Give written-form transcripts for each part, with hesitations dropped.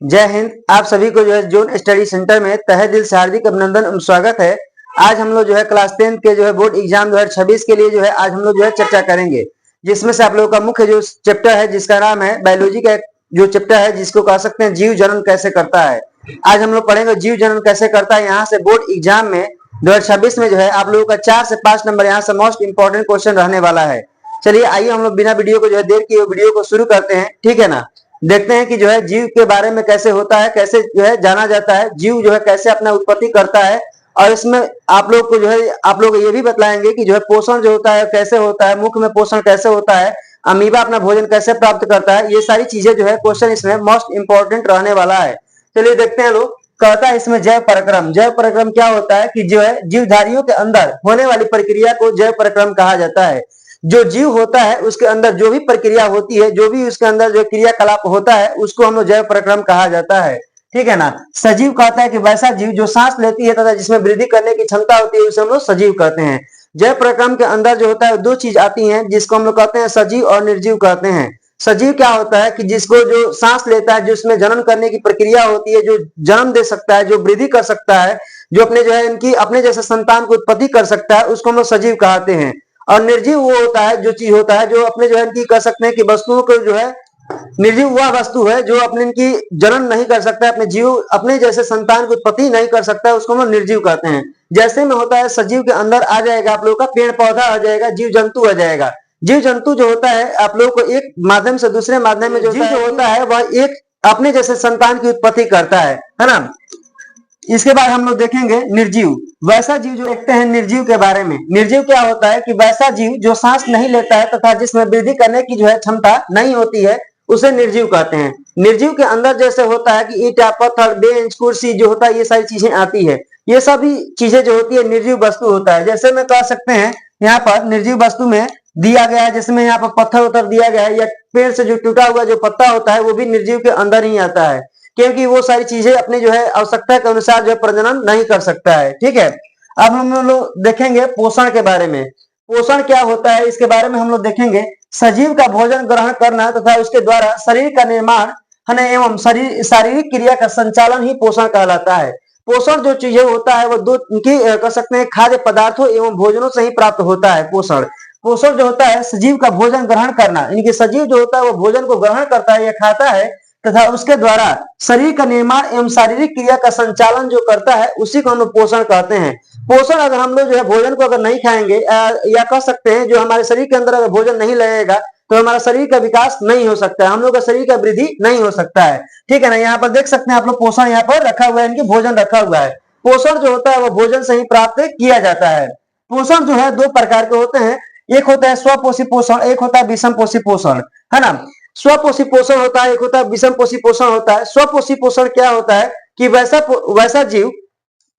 जय हिंद। आप सभी को जो है जोन स्टडी सेंटर में तहे दिल से हार्दिक अभिनंदन एवं स्वागत है। आज हम लोग जो है क्लास 10 के जो है बोर्ड एग्जाम 2026 के लिए जो है आज हम लोग जो है चर्चा करेंगे, जिसमें से आप लोगों का मुख्य जो चैप्टर है जिसका नाम है बायोलॉजी का जो चैप्टर है जिसको कह सकते हैं जीव जनन कैसे करता है। आज हम लोग पढ़ेंगे जीव जनन कैसे करता है। यहाँ से बोर्ड एग्जाम में 2026 में जो है आप लोगों का 4 से 5 नंबर यहाँ से मोस्ट इंपॉर्टेंट क्वेश्चन रहने वाला है। चलिए आइए हम लोग बिना वीडियो को जो है देर किए वीडियो को शुरू करते हैं, ठीक है ना। देखते हैं कि जो है जीव के बारे में कैसे होता है, कैसे जो है जाना जाता है, जीव जो है कैसे अपना उत्पत्ति करता है। और इसमें आप लोग को जो है आप लोग ये भी बतलाएंगे कि जो है पोषण जो होता है कैसे होता है, मुख में पोषण कैसे होता है, अमीबा अपना भोजन कैसे प्राप्त करता है। ये सारी चीजें जो है क्वेश्चन इसमें मोस्ट इंपॉर्टेंट रहने वाला है। चलिए देखते हैं लोग। कहता है इसमें जैव पराक्रम। जैव पराक्रम क्या होता है कि जो है जीवधारियों के अंदर होने वाली प्रक्रिया को जैव पराक्रम कहा जाता है। जो जीव होता है उसके अंदर जो भी प्रक्रिया होती है, जो भी उसके अंदर जो क्रियाकलाप होता है उसको हम लोग जैव पराक्रम कहा जाता है, ठीक है ना। सजीव कहता है कि वैसा जीव जो सांस लेती है तथा जिसमें वृद्धि करने की क्षमता होती है उसे हम लोग सजीव कहते हैं। जैव पराक्रम के अंदर जो होता है दो चीज आती हैं जिसको हम लोग कहते हैं सजीव और निर्जीव कहते हैं। सजीव क्या होता है कि जिसको जो सांस लेता है, जो उसमें जनन करने की प्रक्रिया होती है, जो जन्म दे सकता है, जो वृद्धि कर सकता है, जो अपने जो है इनकी अपने जैसे संतान को उत्पत्ति कर सकता है, उसको हम लोग सजीव कहते हैं। और निर्जीव वो होता है जो चीज होता है जो अपने जो है इनकी कह सकते हैं कि वस्तुओं को जो है निर्जीव वह वस्तु है जो अपने इनकी जनन नहीं कर सकता है, अपने जीव अपने जैसे संतान की उत्पत्ति नहीं कर सकता है, उसको हम निर्जीव कहते हैं। जैसे में होता है सजीव के अंदर आ जाएगा आप लोगों का पेड़ पौधा आ जाएगा, जीव जंतु आ जाएगा। जीव जंतु जो होता है आप लोगों को एक माध्यम से दूसरे माध्यम में जो होता है वह एक अपने जैसे संतान की उत्पत्ति करता है ना। इसके बाद हम लोग देखेंगे निर्जीव। वैसा जीव जो देखते हैं निर्जीव के बारे में। निर्जीव क्या होता है कि वैसा जीव जो सांस नहीं लेता है तथा जिसमें वृद्धि करने की जो है क्षमता नहीं होती है उसे निर्जीव कहते हैं। निर्जीव के अंदर जैसे होता है कि ईटा पत्थर बेंच कुर्सी जो होता है ये सारी चीजें आती है, ये सभी चीजें जो होती है निर्जीव वस्तु होता है। जैसे में कह सकते हैं यहाँ पर निर्जीव वस्तु में दिया गया है, जिसमें यहाँ पर पत्थर उत्तर दिया गया है, या पेड़ से जो टूटा हुआ जो पत्ता होता है वो भी निर्जीव के अंदर ही आता है, क्योंकि वो सारी चीजें अपने जो है आवश्यकता के अनुसार जो है प्रजनन नहीं कर सकता है, ठीक है। अब हम लोग देखेंगे पोषण के बारे में। पोषण क्या होता है इसके बारे में हम लोग देखेंगे। सजीव का भोजन ग्रहण करना तथा उसके द्वारा शरीर का निर्माण एवं शारीरिक क्रिया का संचालन ही पोषण कहलाता है। पोषण जो चीजें होता है वो दो की कह सकते हैं खाद्य पदार्थों एवं भोजनों से ही प्राप्त होता है। पोषण पोषण जो होता है सजीव का भोजन ग्रहण करना, इनके सजीव जो होता है वो भोजन को ग्रहण करता है या खाता है तथा उसके द्वारा शरीर का निर्माण एवं शारीरिक क्रिया का संचालन जो करता है उसी को हम लोग पोषण कहते हैं। पोषण अगर हम लोग जो है भोजन को अगर नहीं खाएंगे या कह सकते हैं जो हमारे शरीर के अंदर अगर भोजन नहीं लगेगा तो हमारा शरीर का विकास नहीं हो सकता है, हम लोग का शरीर का वृद्धि नहीं हो सकता है, ठीक है ना। यहाँ पर देख सकते हैं आप लोग पोषण यहाँ पर रखा हुआ है, इनकी भोजन रखा हुआ है। पोषण जो होता है वो भोजन से ही प्राप्त किया जाता है। पोषण जो है दो प्रकार के होते हैं, एक होता है स्वपोषी पोषण, एक होता है विषम पोषी पोषण, है ना। स्वपोषी पोषण होता है, एक होता है विषम पोषी पोषण होता है। स्वपोषी पोषण क्या होता है कि वैसा जीव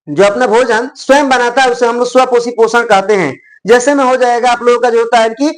जो अपना भोजन स्वयं बनाता है उसे हम लोग स्वपोषी पोषण कहते हैं। जैसे में हो जाएगा आप लोगों का जो होता है कि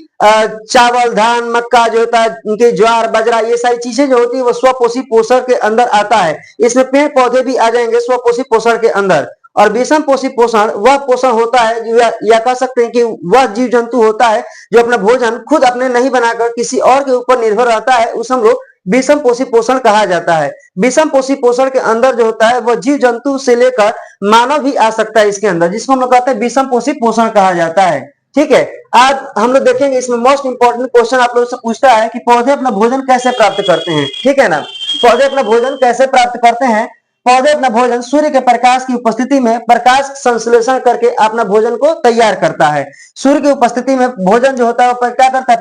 चावल धान मक्का जो होता है, उनके ज्वार बाजरा ये सारी चीजें जो होती है वो स्वपोषी पोषण के अंदर आता है। इसमें पेड़ पौधे भी आ जाएंगे स्वपोषी पोषण के अंदर। और विषम पोषी पोषण वह पोषण होता है या कह सकते हैं कि वह जीव जंतु होता है जो अपना भोजन खुद अपने नहीं बनाकर किसी और के ऊपर निर्भर रहता है, उसे हम लोग विषम पोषी पोषण कहा जाता है। विषम पोषी पोषण के अंदर जो होता है वह जीव जंतु से लेकर मानव भी आ सकता है इसके अंदर, जिसको हम लोग कहते हैं विषम पोषी पोषण कहा जाता है, ठीक है। आज हम लोग देखेंगे इसमें मोस्ट इंपॉर्टेंट क्वेश्चन आप लोगों से पूछता है कि पौधे अपना भोजन कैसे प्राप्त करते हैं, ठीक है ना। पौधे अपना भोजन कैसे प्राप्त करते हैं। पौधे अपना भोजन सूर्य के प्रकाश की उपस्थिति में प्रकाश संश्लेषण करके अपना भोजन को तैयार करता है। सूर्य की उपस्थिति में भोजन जो होता है वो क्या करता है,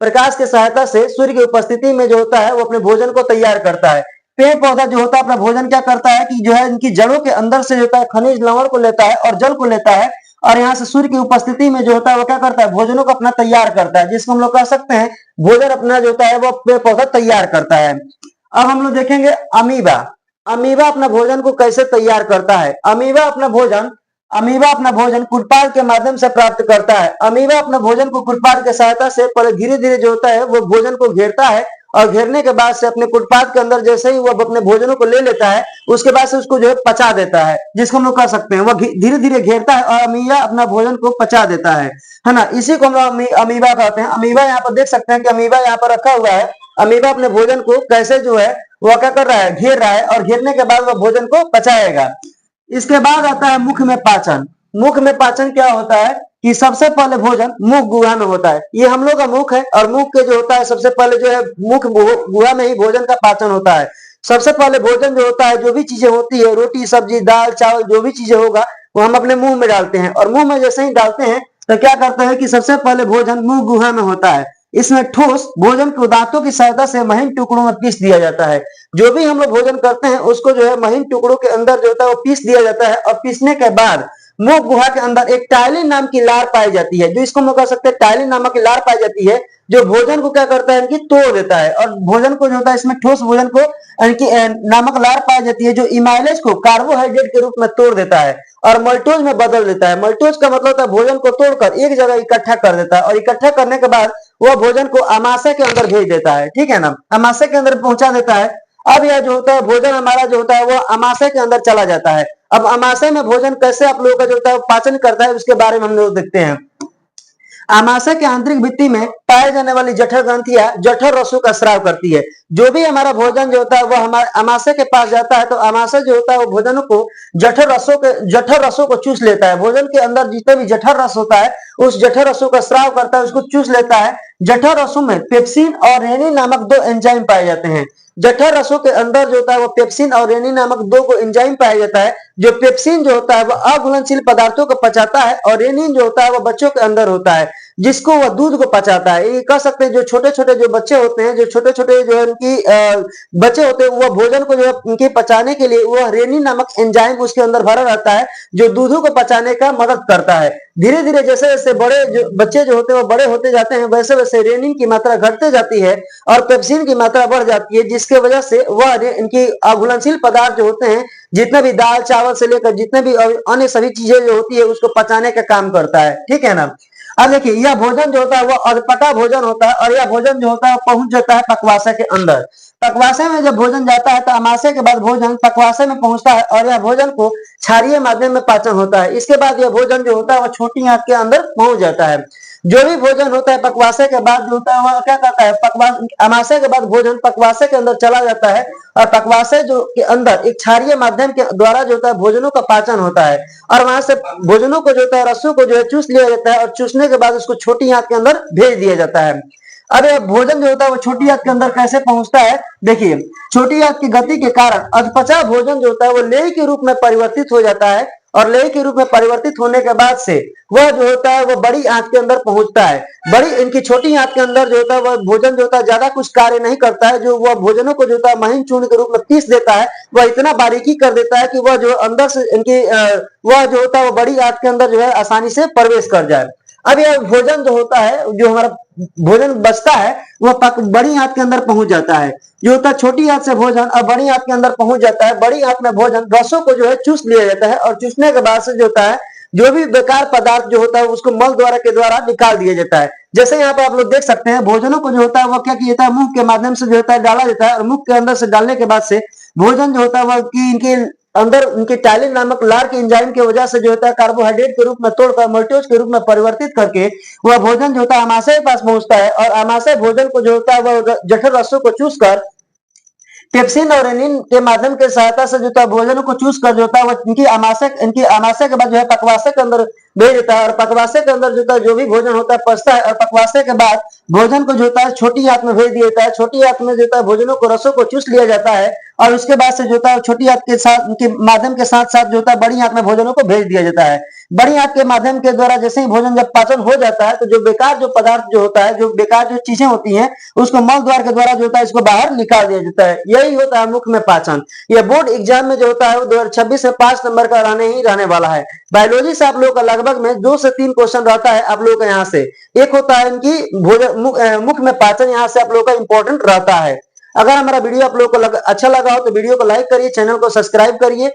प्रकाश की सहायता से सूर्य की उपस्थिति में जो होता है वो अपने भोजन को तैयार करता है। पेड़ पौधा जो होता है अपना भोजन क्या करता है कि जो है इनकी जड़ों के अंदर से जो होता है खनिज लवण को लेता है और जल को लेता है, और यहाँ से सूर्य की उपस्थिति में जो होता है वो क्या करता है भोजनों को अपना तैयार करता है, जिसको हम लोग कह सकते हैं भोजन अपना जो होता है वो पेड़ पौधा तैयार करता है। अब हम लोग देखेंगे अमीबा। अमीबा अपना भोजन को कैसे तैयार करता है। अमीबा अपना भोजन कुटपाद के माध्यम से प्राप्त करता है। अमीबा अपना भोजन को कुटपाद की सहायता से पहले धीरे धीरे जो होता है वो भोजन को घेरता है, और घेरने के बाद से अपने कुटपाद के अंदर जैसे ही वो अपने भोजनों को ले लेता है उसके बाद से उसको जो है पचा देता है, जिसको हम लोग कह सकते हैं वो धीरे धीरे घेरता है और अमीबा अपना भोजन को पचा देता है ना। इसी को हम लोग अमीबा कहते हैं। अमीबा यहाँ पर देख सकते हैं कि अमीबा यहाँ पर रखा हुआ है अमीबा अपने भोजन को कैसे जो है वह क्या कर रहा है, घेर रहा है, और घेरने के बाद वह भोजन को पचाएगा। इसके बाद आता है मुख में पाचन। मुख में पाचन क्या होता है कि सबसे पहले भोजन मुख गुहा में होता है। ये हम लोग का मुख है, और मुख के जो होता है सबसे पहले जो है मुख गुहा में ही भोजन का पाचन होता है। सबसे पहले भोजन जो होता है, जो भी चीजें होती है, रोटी सब्जी दाल चावल जो भी चीजें होगा वो हम अपने मुंह में डालते हैं, और मुंह में जैसे ही डालते हैं तो क्या करते हैं कि सबसे पहले भोजन मुंह गुहा में होता है। इसमें ठोस भोजन को दांतों की सहायता से महीन टुकड़ों में पीस दिया जाता है। जो भी हम लोग भोजन करते हैं उसको जो है महीन टुकड़ों के अंदर जो होता है वो पीस दिया जाता है, और पीसने के बाद मुख गुहा के अंदर एक टाइलिन नाम की लार पाई जाती है, जो इसको हम कह सकते हैं टाइलिन नामक की लार पाई जाती है, जो भोजन को क्या करता है इनकी तोड़ देता है, और भोजन को जो होता है इसमें ठोस भोजन को इनकी नामक लार पाई जाती है, जो इमाइलेज को कार्बोहाइड्रेट के रूप में तोड़ देता है और मल्टोज में बदल देता है। मल्टोज का मतलब होता है भोजन को तोड़कर एक जगह इकट्ठा कर देता है, और इकट्ठा करने के बाद वह भोजन को अमाशय के अंदर भेज देता है। ठीक है ना, अमाशय के अंदर पहुंचा देता है। अब यह जो होता है भोजन हमारा जो होता है वो अमाशय के अंदर चला जाता है। अब अमाशय में भोजन कैसे आप लोगों का जो होता है पाचन करता है उसके बारे में हम लोग देखते हैं। अमाशय के आंतरिक भित्ति में पाए जाने वाली जठर ग्रंथियां जठर रसों का स्राव करती है। जो भी हमारा भोजन जो होता है वह हमारे अमाशय के पास जाता है, तो अमाशय जो होता है वो भोजन को जठर रसों को चूस लेता है। भोजन के अंदर जितने भी जठर रस होता है उस जठर रसों का स्राव करता है, उसको चूस लेता है। जठर रसों में पेप्सिन और रेनिन नामक दो एंजाइम पाए जाते हैं। जठर रसों के अंदर जो होता है वो पेप्सिन और रेनिन नामक दो को एंजाइम पाया जाता है। जो पेप्सिन जो होता है वह अघुलनशील पदार्थों को पचाता है, और रेनिन जो होता है वह बच्चों के अंदर होता है जिसको वह दूध को पचाता है। ये कह सकते हैं जो छोटे छोटे जो बच्चे होते हैं, जो छोटे छोटे जो उनकी बच्चे होते हैं, वह भोजन को जो है उनके पचाने के लिए वह रेनिन नामक एंजाइम उसके अंदर भरा रहता है, जो दूधों को पचाने का मदद करता है। धीरे धीरे जैसे जैसे बड़े जो बच्चे जो होते हैं वो बड़े होते जाते हैं, वैसे वैसे रेनिन की मात्रा घटते जाती है और पेप्सिन की मात्रा बढ़ जाती है, जिसके वजह से वह इनकी अघुलनशील पदार्थ जो होते हैं, जितने भी दाल चावल से लेकर जितने भी अन्य सभी चीजें जो होती है उसको पचाने का काम करता है। ठीक है ना। अब देखिए यह भोजन जो होता है वह अधपका भोजन होता है, और यह भोजन जो होता है पहुंच जाता है पकवासा के अंदर। पकवासे में जब भोजन जाता है तो अमाशय के बाद भोजन पकवासे में पहुंचता है, और यह भोजन को क्षारीय माध्यम में पाचन होता है। इसके बाद यह भोजन जो होता है वह छोटी आंत के अंदर पहुंच जाता है। जो भी भोजन होता है पकवासे के बाद जो होता है वह क्या करता है, अमाशय के बाद भोजन पकवासे के अंदर चला जाता है, और पकवासे जो के अंदर एक क्षारीय माध्यम के द्वारा जो होता है भोजनों का पाचन होता है, और वहां से भोजनों को जो होता है रसों को जो है चूस लिया जाता है, और चूसने के बाद उसको छोटी आंत के अंदर भेज दिया जाता है। अब यह भोजन जो होता है वो छोटी आंत के अंदर कैसे पहुंचता है, देखिए छोटी आंत की गति के कारण अधपचा भोजन जो होता है वो लेह के रूप में परिवर्तित हो जाता है, और लेह के रूप में परिवर्तित होने के बाद से वह जो होता है वो बड़ी आंत के अंदर पहुंचता है। बड़ी इनकी छोटी आंत के अंदर जो होता है वह भोजन जो होता है ज्यादा कुछ कार्य नहीं करता है, जो वह भोजनों को जो होता है महीन चूर्ण के रूप में पीस देता है, वह इतना बारीकी कर देता है कि वह जो अंदर से इनकी वह जो होता है वो बड़ी आंत के अंदर जो है आसानी से प्रवेश कर जाए। अब यह भोजन जो होता है, जो हमारा भोजन बचता है वह बड़ी आंत के अंदर पहुंच जाता है। जो होता है छोटी आंत से भोजन और बड़ी आंत के अंदर पहुंच जाता है। बड़ी आंत में भोजन रसों को जो है चूस लिया जाता है, और चूसने के बाद से जो होता है जो भी बेकार पदार्थ जो होता है उसको मल द्वारा के द्वारा निकाल दिया जाता है। जैसे यहाँ पे आप लोग देख सकते हैं भोजनों को जो होता है वह क्या किया जाता है, मुंह के माध्यम से जो होता है डाला जाता है, और मुंह के अंदर से डालने के बाद से भोजन जो होता है वह इनके अंदर उनके टाइलिन नामक लार के एंजाइम की वजह से जो होता है कार्बोहाइड्रेट के रूप में तोड़कर मल्टोज के रूप में परिवर्तित करके वह भोजन जो होता है अमाशय के पास पहुंचता है, और अमाशय भोजन को जो होता है वह जठर रसों को चूस कर पेप्सिन और रेनिन के माध्यम के सहायता से जो होता है भोजन को चूस कर जो होता है वह इनकी अमाशय के बाद जो है पकवासे के अंदर भेज देता है, और पकवासे के अंदर जो होता है जो भी भोजन होता है पचता है, और पकवासे के बाद भोजन को जो होता है छोटी आंत में भेज दिया जाता है। छोटी आंत में जो होता है भोजनों को रसों को चूस लिया जाता है, और उसके बाद से जो होता है छोटी आंत के साथ उनके माध्यम के साथ साथ जो होता है बड़ी आंत में भोजनों को भेज दिया जाता है। बड़ी आंत के माध्यम के द्वारा जैसे ही भोजन जब पाचन हो जाता है तो जो बेकार जो पदार्थ जो होता है, जो बेकार जो चीजें होती हैं उसको मल द्वार के द्वारा जो होता है इसको बाहर निकाल दिया जाता है। यही होता है मुख में पाचन। यह बोर्ड एग्जाम में जो होता है वो 2026 में 5 नंबर का रहने वाला है। बायोलॉजी से आप लोगों का लगभग में 2 से 3 क्वेश्चन रहता है आप लोगों का। यहाँ से एक होता है इनकी भोजन मुख में पाचन, यहाँ से आप लोगों का इंपॉर्टेंट रहता है। अगर हमारा वीडियो आप लोगों को अच्छा लगा हो तो वीडियो को लाइक करिए, चैनल को सब्सक्राइब करिए,